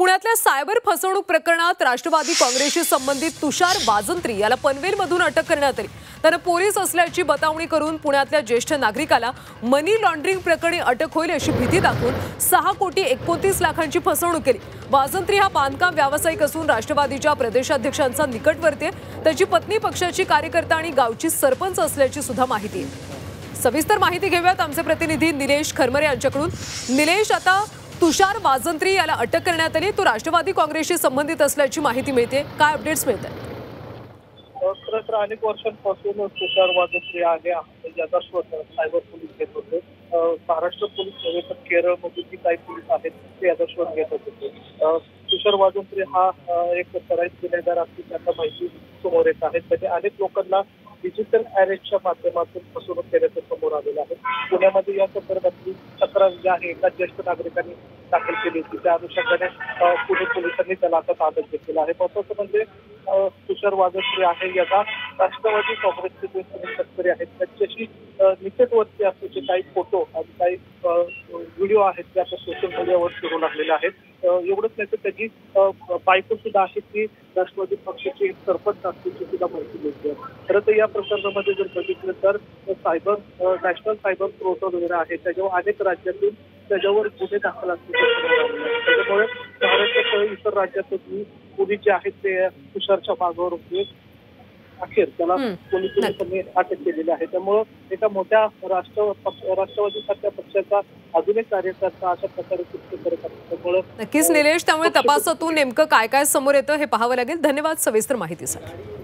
पुण्यातल्या सायबर फसवणूक प्रकरणात राष्ट्रवादी काँग्रेसशी संबंधित तुषार वाजंत्री याला पनवेलमधून अटक करण्यात आली। त्यानं पोलीस असल्याची बतावणी करून पुण्यातल्या ज्येष्ठ नागरिकाला मनी लॉन्ड्रिंग प्रकरणी अटक होईल अशी भीती दाखवून 6,29,00,000ची फसवणूक केली। वाजंत्री हा बांधकाम व्यावसायिक असून राष्ट्रवादीच्या प्रदेशाध्यक्षांचा निकटवर्ती आहे। त्याची पत्नी पक्षाची कार्यकर्ता आणि गावची सरपंच असल्याची सुद्धा माहिती आहे। सविस्तर माहिती घेऊयात आमचे प्रतिनिधी निलेश खरमरे यांच्याकडून। निलेश, आता तुषार वाजंत्री याला अटक करण्यात आली, तो राष्ट्रवादी काँग्रेसशी संबंधित असल्याची माहिती मिळते, काय अपडेट्स मिळतात? खरं तर अनेक वर्षांपासून तुषार वाजंत्री आहे ज्याचा शोध सायबर पोलीस घेत होते। महाराष्ट्र पोलीस नव्हे तर केरळमधील जी काही पोलीस आहेत ते याचा शोध घेत होते। तुषार वाजंत्री हा एक सराईत गुन्हेगार असल्याची त्याचा माहिती समोर येत आहे। त्याने अनेक लोकांना डिजिटल अरेस्टच्या माध्यमातून फसवणूक केल्याचं समोर आलेलं आहे। पुण्यामध्ये या संदर्भातली तक्रार जी आहे एका ज्येष्ठ नागरिकांनी दाखल केली होती, त्या अनुषंगाने पुणे पोलिसांनी त्याला आता ताब्यात घेतलेला आहे। महत्त्वाचं म्हणजे तुषार वाजंत्री आहे याचा राष्ट्रवादी काँग्रेसचे जे शेतकरी आहेत त्यांच्याशी निकटवर्ती असल्याचे काही फोटो आणि काही व्हिडिओ आहेत ते आता सोशल मीडियावर फिरू लागलेले आहेत। एवढंच नाही तर त्याची बायको सुद्धा आहे की राष्ट्रवादी पक्षाची एक सरपंच असल्याची सुद्धा माहिती मिळते। खरं तर या प्रकरणामध्ये जर बघितलं तर नॅशनल सायबर पोर्टल वगैरे आहे त्याच्यावर अनेक राज्यातून त्याच्यावर गुन्हे दाखल असल्याचे त्याच्यामुळे महाराष्ट्रासह इतर राज्यातही पोलीस जे आहेत ते तुषारच्या मागावर होते। अखेर त्याला पोलिसांनी अटक केलेली आहे। त्यामुळे एका मोठ्या राष्ट्रवादी सारख्या पक्षाचा अजून एक कार्यकर्ता अशा प्रकारे कृत्य करत आहे। त्यामुळे नक्कीच निलेश, त्यामुळे तपासातून नेमकं काय काय समोर येतं हे पाहावं लागेल। धन्यवाद सविस्तर माहितीसाठी।